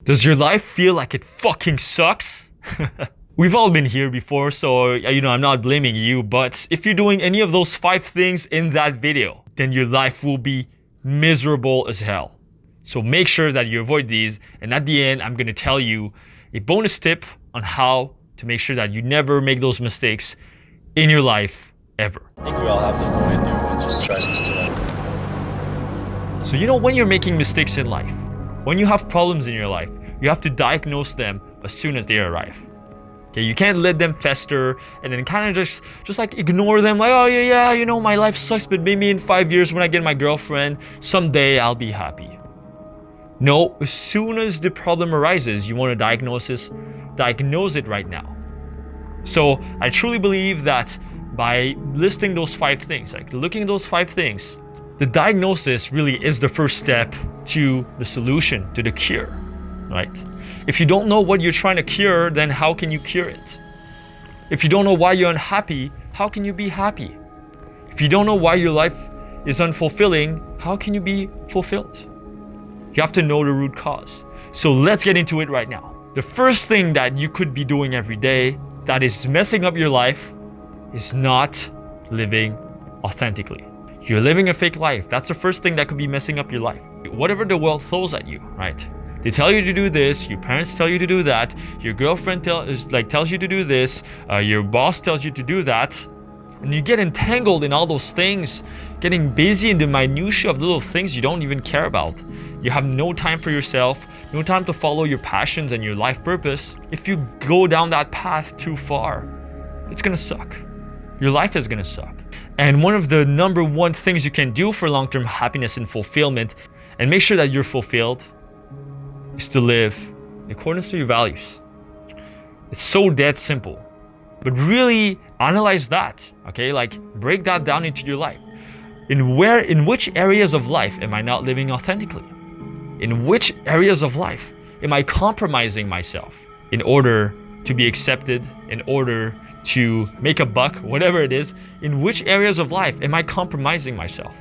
Does your life feel like it fucking sucks? We've all been here before, so I'm not blaming you, but if you're doing any of those 5 things in that video, then your life will be miserable as hell. So make sure that you avoid these, and at the end, I'm gonna tell you a bonus tip on how to make sure that you never make those mistakes in your life ever. I think we all have to go in there and just trust to it. So when you're making mistakes in life, when you have problems in your life, you have to diagnose them as soon as they arrive. Okay, you can't let them fester and then kind of just like ignore them, like, oh yeah, my life sucks, but maybe in 5 years when I get my girlfriend, someday I'll be happy. No, as soon as the problem arises, you want to diagnose it right now. So I truly believe that by listing those 5 things, like looking at those 5 things, the diagnosis really is the first step to the solution, to the cure, right? If you don't know what you're trying to cure, then how can you cure it? If you don't know why you're unhappy, how can you be happy? If you don't know why your life is unfulfilling, how can you be fulfilled? You have to know the root cause. So let's get into it right now. The first thing that you could be doing every day that is messing up your life is not living authentically. You're living a fake life. That's the first thing that could be messing up your life. Whatever the world throws at you, right? They tell you to do this, your parents tell you to do that, your girlfriend tells you to do this, your boss tells you to do that, and you get entangled in all those things, getting busy in the minutiae of little things you don't even care about. You have no time for yourself, no time to follow your passions and your life purpose. If you go down that path too far, it's gonna suck. Your life is gonna suck. And one of the number 1 things you can do for long-term happiness and fulfillment, and make sure that you're fulfilled, is to live in accordance to your values. It's so dead simple. But really analyze that, okay? Like break that down into your life. In which areas of life am I not living authentically? In which areas of life am I compromising myself in order to be accepted, in order to make a buck, whatever it is? In which areas of life am I compromising myself?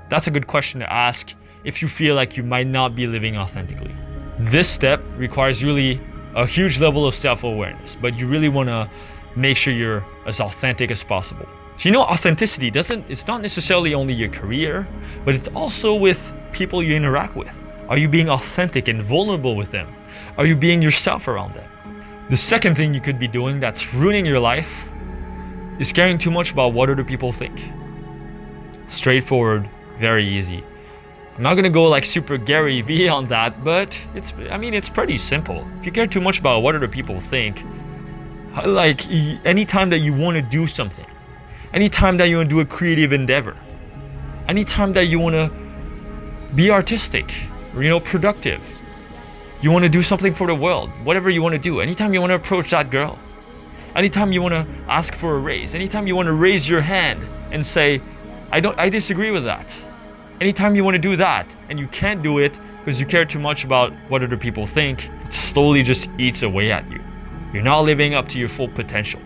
That's a good question to ask if you feel like you might not be living authentically. This step requires really a huge level of self-awareness, but you really want to make sure you're as authentic as possible. So authenticity it's not necessarily only your career, but it's also with people you interact with. Are you being authentic and vulnerable with them? Are you being yourself around them? The second thing you could be doing that's ruining your life is caring too much about what other people think. Straightforward, very easy. I'm not gonna go like super Gary Vee on that, but it's pretty simple. If you care too much about what other people think, like anytime that you want to do something, anytime that you want to do a creative endeavor, anytime that you want to be artistic, or, productive, you want to do something for the world, whatever you want to do, anytime you want to approach that girl, anytime you want to ask for a raise, anytime you want to raise your hand and say, I disagree with that. Anytime you want to do that and you can't do it because you care too much about what other people think, it slowly just eats away at you. You're not living up to your full potential.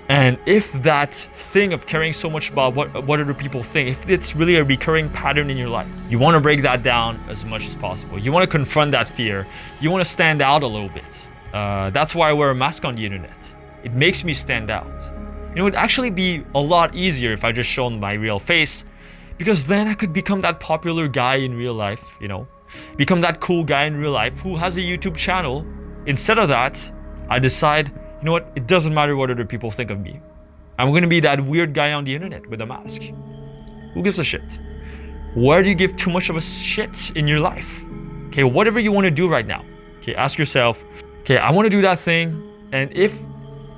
And if that thing of caring so much about what other people think, if it's really a recurring pattern in your life, you want to break that down as much as possible. You want to confront that fear. You want to stand out a little bit. That's why I wear a mask on the internet. It makes me stand out. It'd actually be a lot easier if I just showed my real face, because then I could become that popular guy in real life, become that cool guy in real life who has a YouTube channel. Instead of that, I decide, it doesn't matter what other people think of me. I'm going to be that weird guy on the internet with a mask. Who gives a shit? Where do you give too much of a shit in your life? Okay, whatever you want to do right now, okay, ask yourself, okay, I want to do that thing, and if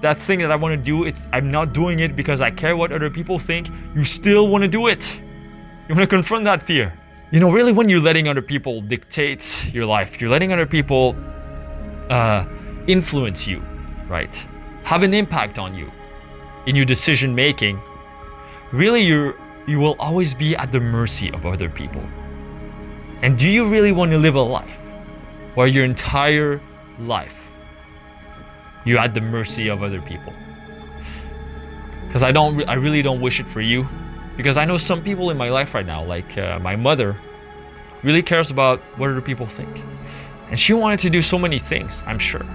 that thing that I want to do, I'm not doing it because I care what other people think, you still want to do it. You want to confront that fear. Really when you're letting other people dictate your life, you're letting other people influence you, right? Have an impact on you in your decision making. Really, you will always be at the mercy of other people. And do you really want to live a life where your entire life you're at the mercy of other people? Because I really don't wish it for you. Because I know some people in my life right now, like my mother, really cares about what other people think. And she wanted to do so many things, I'm sure.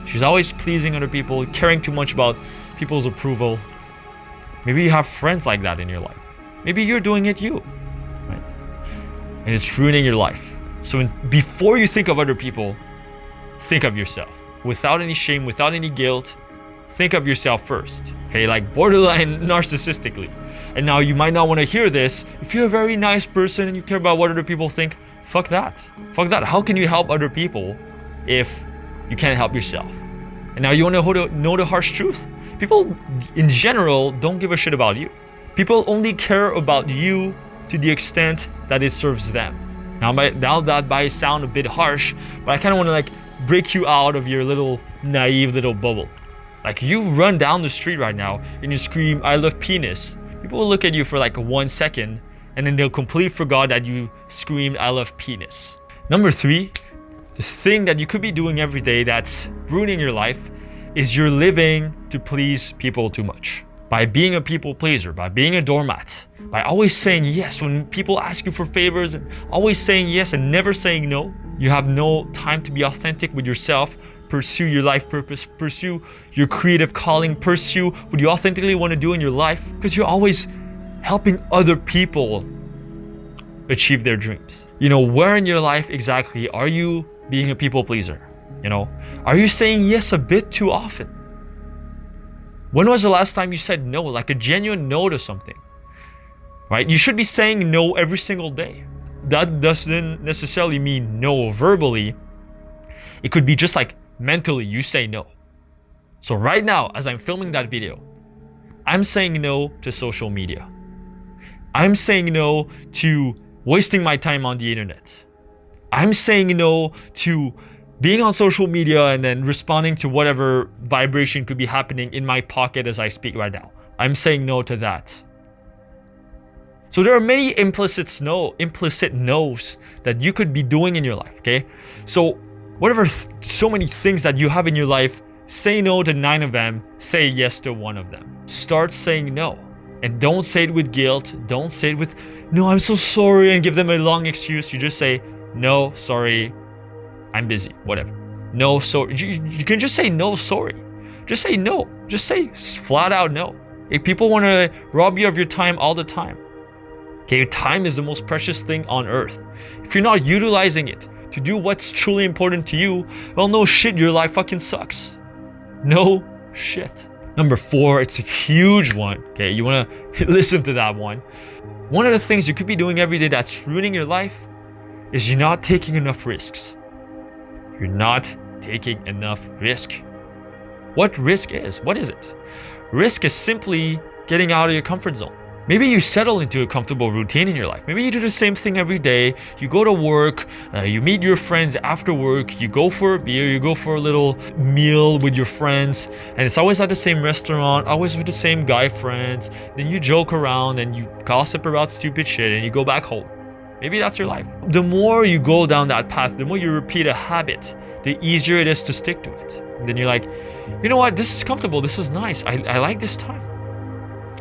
She's always pleasing other people, caring too much about people's approval. Maybe you have friends like that in your life. Maybe you're doing it you, right? And it's ruining your life. So before you think of other people, think of yourself. Without any shame, without any guilt, think of yourself first. Okay, like borderline narcissistically. And now you might not want to hear this. If you're a very nice person and you care about what other people think, fuck that. Fuck that. How can you help other people if you can't help yourself? And now you want to know the harsh truth. People in general don't give a shit about you. People only care about you to the extent that it serves them. Now that might sound a bit harsh, but I kind of want to like break you out of your little naive little bubble. Like you run down the street right now and you scream, "I love penis." People will look at you for like 1 second and then they'll completely forget that you screamed, "I love penis." Number 3, the thing that you could be doing every day that's ruining your life is you're living to please people too much. By being a people pleaser, by being a doormat, by always saying yes when people ask you for favors and always saying yes and never saying no, you have no time to be authentic with yourself, pursue your life purpose, pursue your creative calling, pursue what you authentically want to do in your life, because you're always helping other people achieve their dreams. Where in your life exactly are you being a people pleaser? Are you saying yes a bit too often? When was the last time you said no, like a genuine no to something? Right? You should be saying no every single day. That doesn't necessarily mean no verbally. It could be just like mentally you say no. So right now, as I'm filming that video, I'm saying no to social media. I'm saying no to wasting my time on the internet. I'm saying no to being on social media and then responding to whatever vibration could be happening in my pocket as I speak right now. I'm saying no to that. So there are many implicit no's that you could be doing in your life, okay? So whatever so many things that you have in your life, say no to 9 of them, say yes to 1 of them. Start saying no. And don't say it with guilt. Don't say it with, "No, I'm so sorry," and give them a long excuse. You just say, "No, sorry, I'm busy," whatever. No, sorry. You can just say no, sorry. Just say no. Just say flat out no. If people want to rob you of your time all the time, okay, time is the most precious thing on earth. If you're not utilizing it to do what's truly important to you, well, no shit, your life fucking sucks. No shit. Number 4, it's a huge one. Okay, you want to listen to that one. One of the things you could be doing every day that's ruining your life is you're not taking enough risks. You're not taking enough risk. What risk is? What is it? Risk is simply getting out of your comfort zone. Maybe you settle into a comfortable routine in your life. Maybe you do the same thing every day. You go to work, you meet your friends after work, you go for a beer, you go for a little meal with your friends, and it's always at the same restaurant, always with the same guy friends. Then you joke around and you gossip about stupid shit and you go back home. Maybe that's your life. The more you go down that path, the more you repeat a habit, the easier it is to stick to it. And then you're like, you know what, this is comfortable, this is nice, I like this time.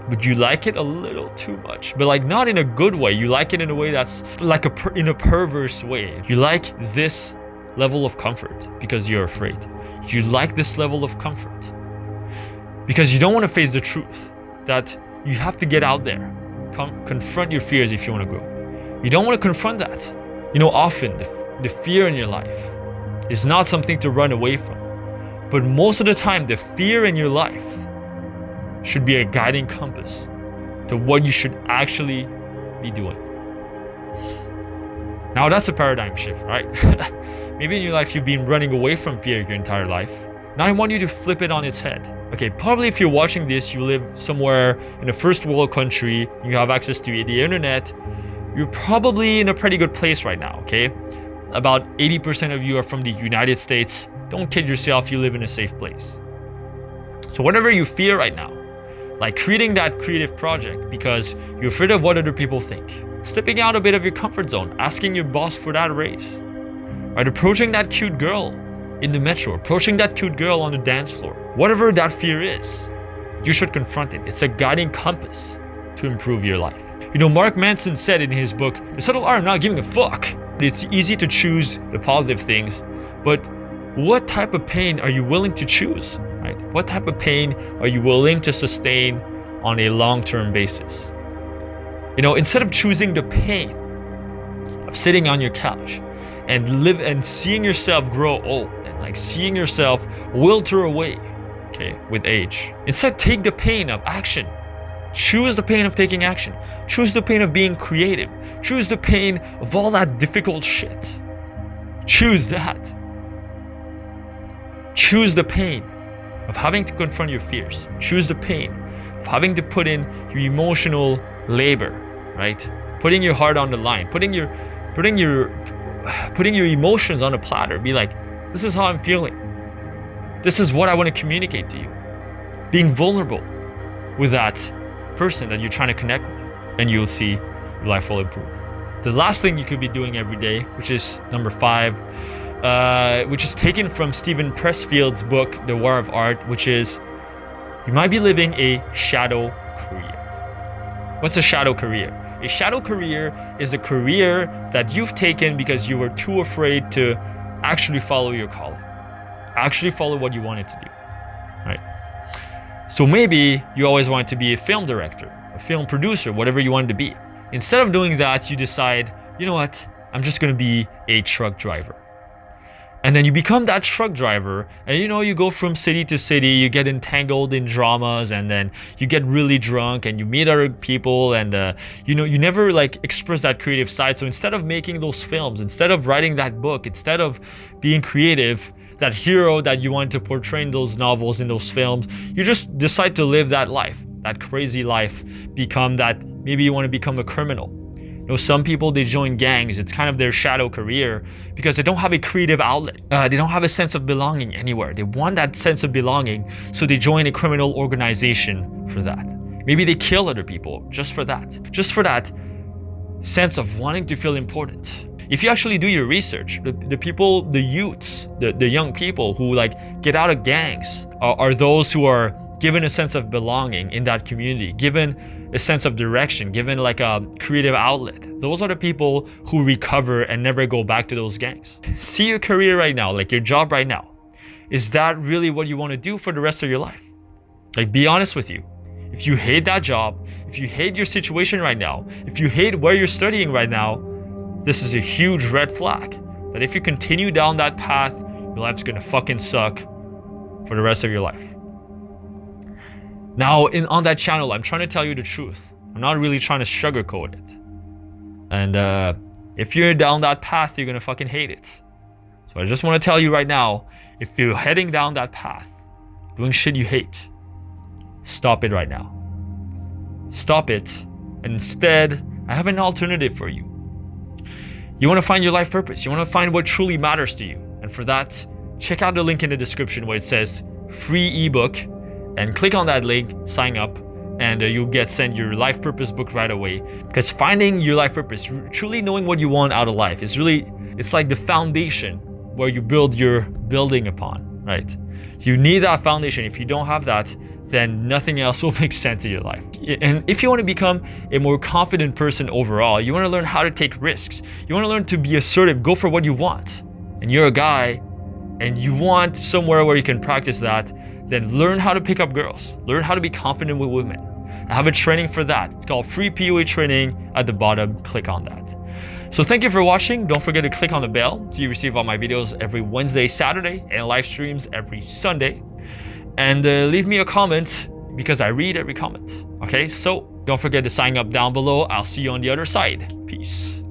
But you like it a little too much, but like not in a good way. You like it in a way that's like in a perverse way. You like this level of comfort because you're afraid. You like this level of comfort because you don't want to face the truth that you have to get out there, confront your fears if you want to grow. You don't want to confront that. Often the fear in your life is not something to run away from, but most of the time the fear in your life should be a guiding compass to what you should actually be doing. Now that's a paradigm shift, right? Maybe in your life you've been running away from fear your entire life. Now I want you to flip it on its head. Okay, probably if you're watching this, you live somewhere in a first world country, you have access to the internet, you're probably in a pretty good place right now, okay? About 80% of you are from the United States. Don't kid yourself, you live in a safe place. So whatever you fear right now, like creating that creative project because you're afraid of what other people think, stepping out a bit of your comfort zone, asking your boss for that raise, right? Approaching that cute girl in the metro, approaching that cute girl on the dance floor, whatever that fear is, you should confront it. It's a guiding compass to improve your life. Mark Manson said in his book, The Subtle Art of Not Giving a Fuck, It's easy to choose the positive things, but what type of pain are you willing to choose, right? What type of pain are you willing to sustain on a long-term basis? Instead of choosing the pain of sitting on your couch and seeing yourself grow old and like seeing yourself wilter away, okay, with age. Instead, take the pain of action. Choose the pain of taking action. Choose the pain of being creative. Choose the pain of all that difficult shit. Choose that. Choose the pain of having to confront your fears. Choose the pain of having to put in your emotional labor, right? Putting your heart on the line, putting your emotions on a platter. Be like, this is how I'm feeling. This is what I want to communicate to you. Being vulnerable with that person that you're trying to connect with, and you'll see your life will improve. The last thing you could be doing every day, which is number 5, which is taken from Steven Pressfield's book, The War of Art, which is you might be living a shadow career. What's a shadow career? A shadow career is a career that you've taken because you were too afraid to actually follow your calling, actually follow what you wanted to do, right? So maybe you always wanted to be a film director, a film producer, whatever you wanted to be. Instead of doing that, you decide, you know what, I'm just going to be a truck driver. And then you become that truck driver, and you go from city to city, you get entangled in dramas, and then you get really drunk and you meet other people, and you never like express that creative side. So instead of making those films, instead of writing that book, instead of being creative, that hero that you want to portray in those novels, in those films, you just decide to live that life, that crazy life, maybe you want to become a criminal. Some people, they join gangs. It's kind of their shadow career because they don't have a creative outlet. They don't have a sense of belonging anywhere. They want that sense of belonging, so they join a criminal organization for that. Maybe they kill other people just for that sense of wanting to feel important. If you actually do your research, the people, the youths, the young people who like get out of gangs are those who are given a sense of belonging in that community, given a sense of direction, given like a creative outlet. Those are the people who recover and never go back to those gangs. See your career right now, like your job right now. Is that really what you want to do for the rest of your life? Like, be honest with you. If you hate that job, if you hate your situation right now, if you hate where you're studying right now, this is a huge red flag. That if you continue down that path, your life's gonna fucking suck for the rest of your life. Now, on that channel, I'm trying to tell you the truth. I'm not really trying to sugarcoat it. And if you're down that path, you're gonna fucking hate it. So I just want to tell you right now, if you're heading down that path, doing shit you hate, stop it right now. Stop it. And instead, I have an alternative for you. You want to find your life purpose. You want to find what truly matters to you. And for that, check out the link in the description where it says free ebook, and click on that link, sign up, and you'll get sent your life purpose book right away. Because finding your life purpose, truly knowing what you want out of life, it's like the foundation where you build your building upon, right? You need that foundation. If you don't have that, then nothing else will make sense in your life. And if you want to become a more confident person overall, you want to learn how to take risks. You want to learn to be assertive, go for what you want. And you're a guy, and you want somewhere where you can practice that, then learn how to pick up girls. Learn how to be confident with women. I have a training for that. It's called Free POA Training at the bottom. Click on that. So thank you for watching. Don't forget to click on the bell so you receive all my videos every Wednesday, Saturday, and live streams every Sunday. And leave me a comment because I read every comment. Okay, so don't forget to sign up down below. I'll see you on the other side. Peace.